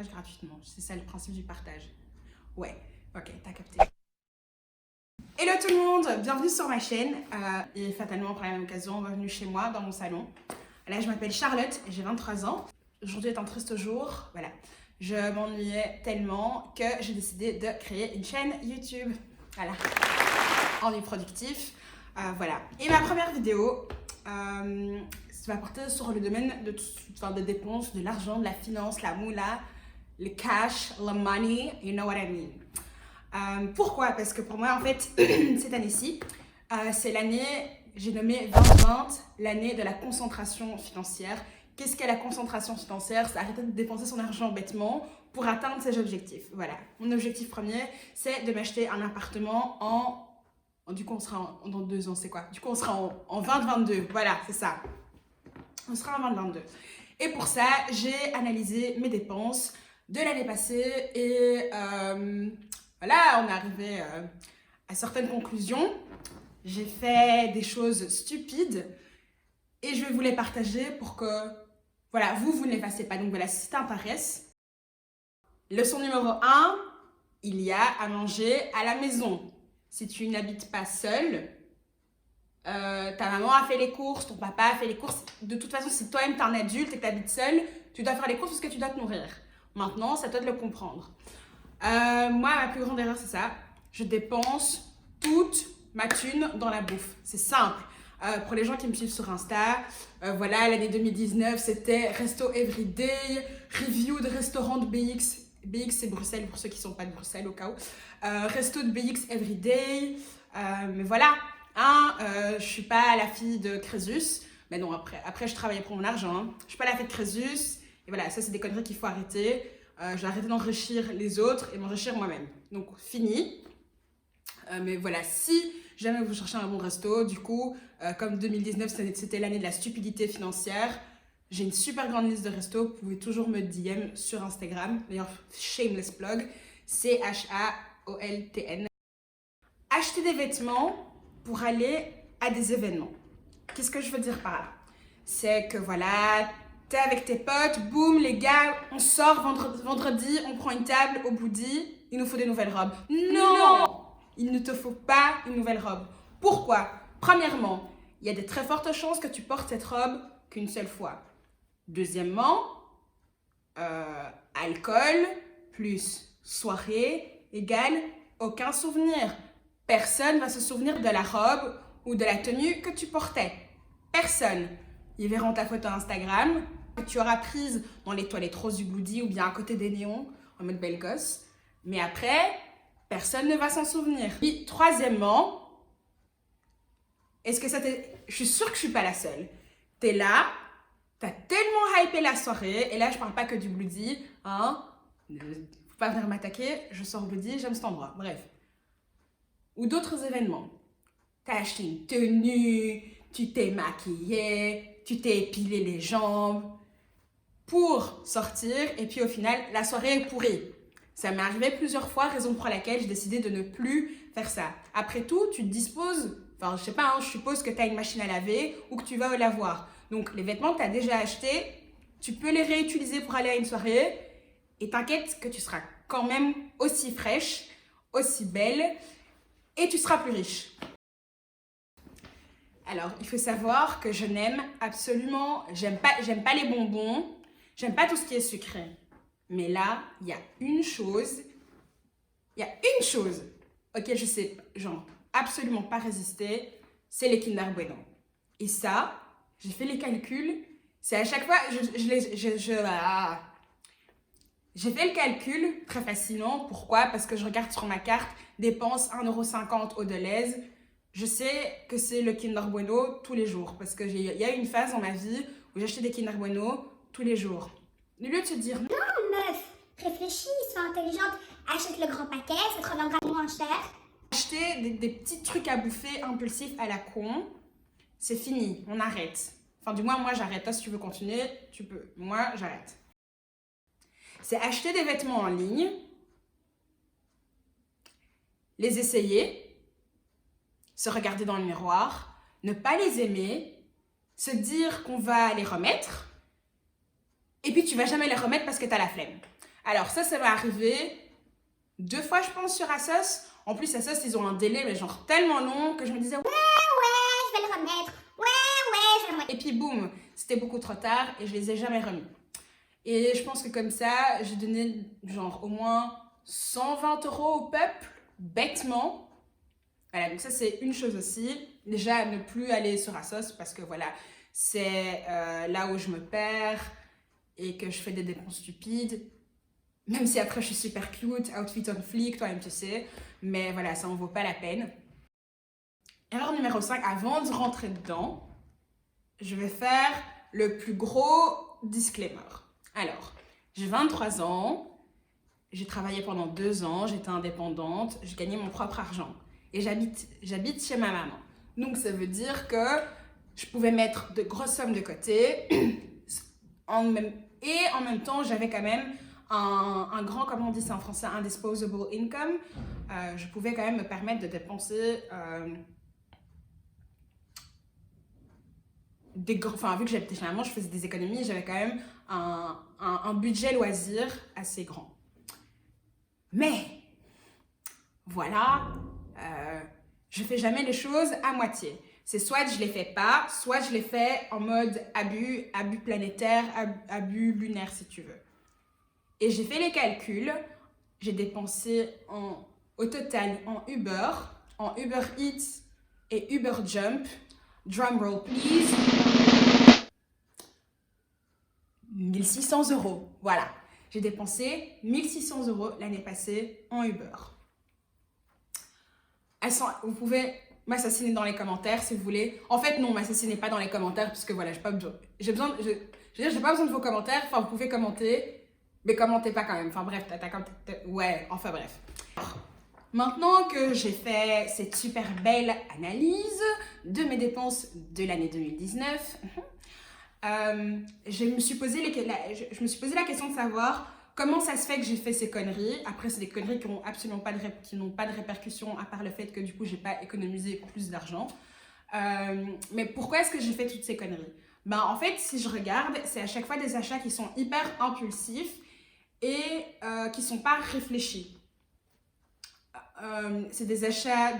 partage gratuitement. C'est ça le principe du partage. Ouais, ok, t'as capté. Hello tout le monde, bienvenue sur ma chaîne. Et fatalement, par la même occasion, bienvenue chez moi, dans mon salon. Là, je m'appelle Charlotte et j'ai 23 ans. Aujourd'hui est un triste jour, voilà. Je m'ennuyais tellement que j'ai décidé de créer une chaîne YouTube. Voilà, ennui productif. Voilà. Et ma première vidéo, ça va porter sur le domaine de dépenses, de l'argent, de la finance, la moula, le cash, le money, you know what I mean. Pourquoi? Parce que pour moi, en fait, cette année-ci, c'est l'année, j'ai nommé 2020, l'année de la concentration financière. Qu'est-ce qu'est la concentration financière? C'est arrêter de dépenser son argent bêtement pour atteindre ses objectifs. Voilà. Mon objectif premier, c'est de m'acheter un appartement du coup, on sera dans 2 ans, c'est quoi? Du coup, on sera en 2022. Voilà, c'est ça. On sera en 2022. Et pour ça, j'ai analysé mes dépenses de l'année passée et voilà, on est arrivé à certaines conclusions. J'ai fait des choses stupides et je vais vous les partager pour que, voilà, vous ne les fassiez pas. Donc voilà, si ça t'intéresse. Leçon numéro 1, il y a à manger à la maison. Si tu n'habites pas seul, ta maman a fait les courses, ton papa a fait les courses. De toute façon, si toi-même t'es un adulte et que tu habites seul, tu dois faire les courses parce que tu dois te nourrir. Maintenant, c'est à toi de le comprendre. Moi, ma plus grande erreur, c'est ça. Je dépense toute ma thune dans la bouffe. C'est simple. Pour les gens qui me suivent sur Insta, voilà, l'année 2019, c'était Resto Everyday, review de restaurant de BX. BX, c'est Bruxelles, pour ceux qui ne sont pas de Bruxelles, au cas où. Resto de BX Everyday. Mais voilà, je ne suis pas la fille de Crésus. Mais non, après je travaillais pour mon argent. Hein. Je ne suis pas la fille de Crésus. Et voilà, ça, c'est des conneries qu'il faut arrêter. J'ai arrêté d'enrichir les autres et m'enrichir moi-même. Donc, fini. Mais voilà, si jamais vous cherchez un bon resto, du coup, comme 2019, c'était l'année de la stupidité financière, j'ai une super grande liste de restos. Vous pouvez toujours me DM sur Instagram. D'ailleurs, shameless plug, CHAOLTN. Acheter des vêtements pour aller à des événements. Qu'est-ce que je veux dire par là? C'est que voilà, t'es avec tes potes, boum, les gars, on sort vendredi, on prend une table au Boudi, il nous faut des nouvelles robes. Non! Il ne te faut pas une nouvelle robe. Pourquoi? Premièrement, il y a de très fortes chances que tu portes cette robe qu'une seule fois. Deuxièmement, alcool plus soirée égale aucun souvenir. Personne ne va se souvenir de la robe ou de la tenue que tu portais. Personne. Ils verront ta photo Instagram que tu auras prise dans les toilettes roses du Boudi ou bien à côté des néons en mode belle gosse. Mais après, personne ne va s'en souvenir. Et troisièmement, est-ce que ça t'est... Je suis sûre que je suis pas la seule. T'es là, t'as tellement hypé la soirée, et là je parle pas que du Bloody, hein. Faut pas venir m'attaquer, je sors Bloody, j'aime cet endroit, bref. Ou d'autres événements. T'as acheté une tenue, tu t'es maquillée, tu t'es épilé les jambes pour sortir, et puis au final, la soirée est pourrie. Ça m'est arrivé plusieurs fois, raison pour laquelle j'ai décidé de ne plus faire ça. Après tout, tu te disposes, enfin je sais pas, hein, je suppose que tu as une machine à laver ou que tu vas au lavoir. Donc les vêtements que tu as déjà achetés, tu peux les réutiliser pour aller à une soirée et t'inquiète que tu seras quand même aussi fraîche, aussi belle et tu seras plus riche. Alors, il faut savoir que je n'aime absolument, j'aime pas les bonbons, j'aime pas tout ce qui est sucré. Mais là, il y a une chose auquel je sais, genre, absolument pas résister, c'est les Kinder Bueno. Et ça, j'ai fait les calculs, c'est à chaque fois, j'ai fait le calcul, très fascinant. Pourquoi? Parce que je regarde sur ma carte, dépense 1,50 € au Deleuze. Je sais que c'est le Kinder Bueno tous les jours. Parce qu'il y a eu une phase dans ma vie où j'achetais des Kinder Bueno tous les jours. Au lieu de se dire... Meuf, réfléchis, sois intelligente, achète le grand paquet, ça te reviendra moins cher. Acheter des petits trucs à bouffer impulsifs à la con, c'est fini, on arrête. Enfin, du moins, moi, j'arrête. Toi, si tu veux continuer, tu peux. Moi, j'arrête. C'est acheter des vêtements en ligne, les essayer, se regarder dans le miroir, ne pas les aimer, se dire qu'on va les remettre, et puis tu vas jamais les remettre parce que tu as la flemme. Alors ça m'est arrivé 2 fois, je pense, sur Asos. En plus, Asos, ils ont un délai, mais genre tellement long que je me disais ouais, je vais le remettre. Ouais, je vais le remettre. Et puis boum, c'était beaucoup trop tard et je les ai jamais remis. Et je pense que comme ça, j'ai donné genre au moins 120 € au peuple, bêtement. Voilà, donc ça c'est une chose aussi. Déjà, ne plus aller sur Asos parce que voilà, c'est là où je me perds et que je fais des dépenses stupides. Même si après je suis super cute, outfit on fleek, toi-même tu sais. Mais voilà, ça en vaut pas la peine. Erreur numéro 5, avant de rentrer dedans, je vais faire le plus gros disclaimer. Alors, j'ai 23 ans, j'ai travaillé pendant 2 ans, j'étais indépendante, j'ai gagné mon propre argent. Et j'habite chez ma maman. Donc ça veut dire que je pouvais mettre de grosses sommes de côté. Et en même temps, j'avais quand même un grand, comment on dit ça en français, un disposable income. Je pouvais quand même me permettre de dépenser vu que j'habitais chez ma maman, je faisais des économies, j'avais quand même un budget loisir assez grand. Mais, voilà, je fais jamais les choses à moitié. C'est soit je les fais pas, soit je les fais en mode abus planétaire, abus lunaire si tu veux. Et j'ai fait les calculs, j'ai dépensé au total en Uber Eats et Uber Jump, drumroll please, 1600 €. Voilà, j'ai dépensé 1600 € l'année passée en Uber. Vous pouvez m'assassiner dans les commentaires si vous voulez. En fait, non, m'assassinez pas dans les commentaires parce que voilà, j'ai pas besoin de vos commentaires. Enfin, vous pouvez commenter, mais commentez pas quand même. Enfin bref, ouais, enfin bref. Maintenant que j'ai fait cette super belle analyse de mes dépenses de l'année 2019, je me suis posé la question de savoir comment ça se fait que j'ai fait ces conneries. Après, c'est des conneries qui n'ont absolument pas de répercussions à part le fait que du coup, j'ai pas économisé plus d'argent. Mais pourquoi est-ce que j'ai fait toutes ces conneries? En fait, si je regarde, c'est à chaque fois des achats qui sont hyper impulsifs et qui sont pas réfléchis. C'est des achats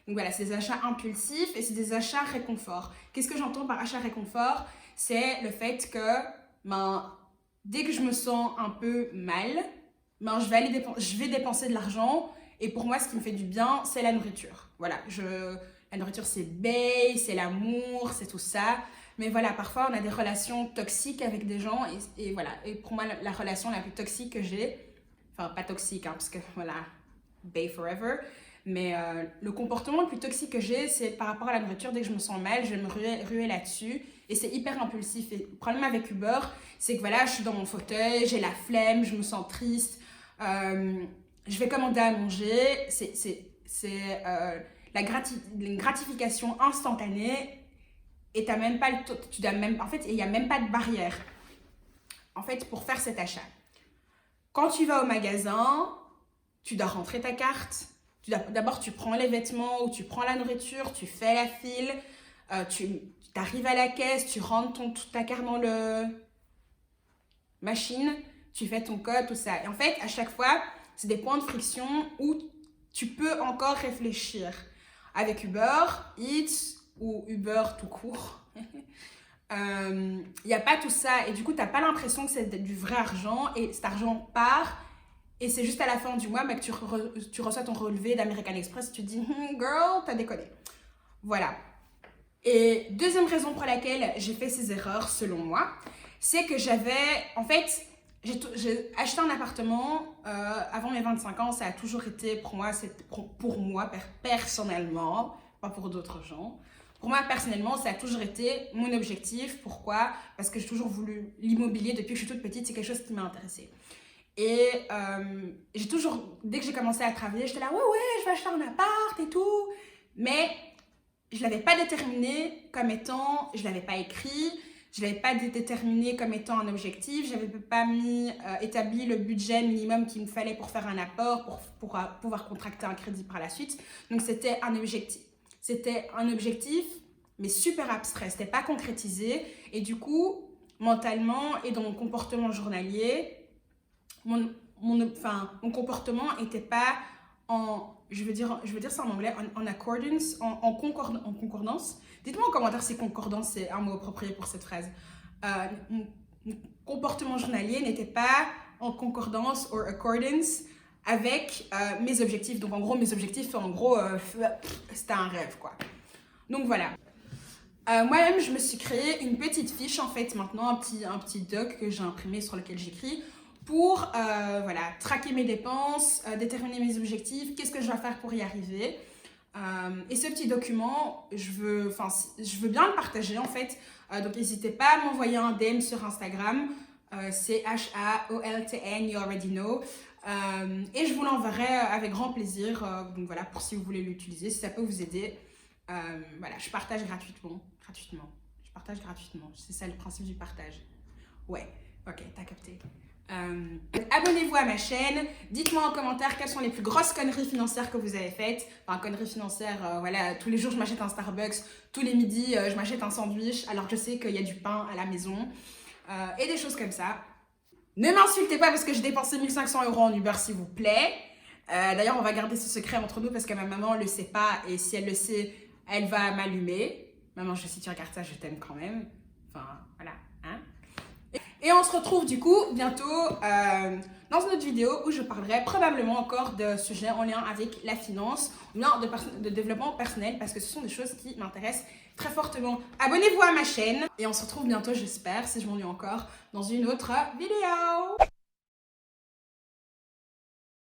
donc voilà, c'est des achats impulsifs et c'est des achats réconfort. Qu'est-ce que j'entends par achat réconfort? C'est le fait que dès que je me sens un peu mal, je vais dépenser de l'argent. Et pour moi, ce qui me fait du bien, c'est la nourriture. Voilà, la nourriture, c'est bae, c'est l'amour, c'est tout ça. Mais voilà, parfois, on a des relations toxiques avec des gens. Et voilà, et pour moi, la relation la plus toxique que j'ai, enfin, pas toxique, parce que voilà, bae forever. Mais le comportement le plus toxique que j'ai, c'est par rapport à la nourriture. Dès que je me sens mal, je vais me ruer là-dessus. Et c'est hyper impulsif. Et le problème avec Uber, c'est que voilà, je suis dans mon fauteuil, j'ai la flemme, je me sens triste. Je vais commander à manger. C'est une gratification instantanée. Et t'as même pas en fait, il n'y a même pas de barrière. En fait, pour faire cet achat. Quand tu vas au magasin, tu dois rentrer ta carte. D'abord, tu prends les vêtements ou tu prends la nourriture, tu fais la file, tu arrives à la caisse, tu rentres toute ta carte dans le machine, tu fais ton code, tout ça. Et en fait, à chaque fois, c'est des points de friction où tu peux encore réfléchir. Avec Uber Eats ou Uber tout court, il n'y a pas tout ça. Et du coup, tu n'as pas l'impression que c'est du vrai argent et cet argent part. Et c'est juste à la fin du mois que tu reçois ton relevé d'American Express et tu te dis girl, t'as déconné. Voilà. Et deuxième raison pour laquelle j'ai fait ces erreurs, selon moi, c'est que en fait, j'ai acheté un appartement avant mes 25 ans. Ça a toujours été pour moi personnellement, pas pour d'autres gens. Pour moi, personnellement, ça a toujours été mon objectif. Pourquoi? Parce que j'ai toujours voulu l'immobilier depuis que je suis toute petite. C'est quelque chose qui m'a intéressée. Et j'ai toujours, dès que j'ai commencé à travailler, j'étais là, ouais, je vais acheter un appart et tout. Mais je ne l'avais pas déterminé comme étant, je ne l'avais pas écrit, je ne l'avais pas déterminé comme étant un objectif, je n'avais pas établi le budget minimum qu'il me fallait pour faire un apport, pour pouvoir contracter un crédit par la suite. Donc c'était un objectif. C'était un objectif, mais super abstrait, c'était pas concrétisé. Et du coup, mentalement et dans mon comportement journalier, mon comportement n'était pas je veux dire ça en anglais, en accordance, en concordance. Dites-moi en commentaire si concordance c'est un mot approprié pour cette phrase. Mon comportement journalier n'était pas en concordance ou accordance avec mes objectifs. Donc en gros, mes objectifs, c'était un rêve, quoi. Donc voilà. Moi-même, je me suis créé une petite fiche, en fait, maintenant, un petit doc que j'ai imprimé sur lequel j'écris pour voilà, traquer mes dépenses, déterminer mes objectifs, qu'est-ce que je dois faire pour y arriver. Et ce petit document, je veux bien le partager, en fait. Donc n'hésitez pas à m'envoyer un DM sur Instagram. C'est HAOLTN, you already know. Et je vous l'enverrai avec grand plaisir. Donc voilà, pour si vous voulez l'utiliser, si ça peut vous aider. Voilà, je partage gratuitement. Je partage gratuitement. C'est ça le principe du partage. Ouais, ok, t'as capté. Abonnez-vous à ma chaîne. Dites-moi en commentaire quelles sont les plus grosses conneries financières que vous avez faites. Enfin, conneries financières, voilà, tous les jours je m'achète un Starbucks. Tous les midis, je m'achète un sandwich alors que je sais qu'il y a du pain à la maison. Et des choses comme ça. Ne m'insultez pas parce que j'ai dépensé 1 500 € en Uber, s'il vous plaît. D'ailleurs, on va garder ce secret entre nous parce que ma maman ne le sait pas. Et si elle le sait, elle va m'allumer. Maman, si tu regardes ça, je t'aime quand même. Enfin, voilà. Hein? Et on se retrouve du coup bientôt dans une autre vidéo où je parlerai probablement encore de sujets en lien avec la finance ou bien de développement personnel parce que ce sont des choses qui m'intéressent très fortement. Abonnez-vous à ma chaîne et on se retrouve bientôt, j'espère, si je m'ennuie encore, dans une autre vidéo.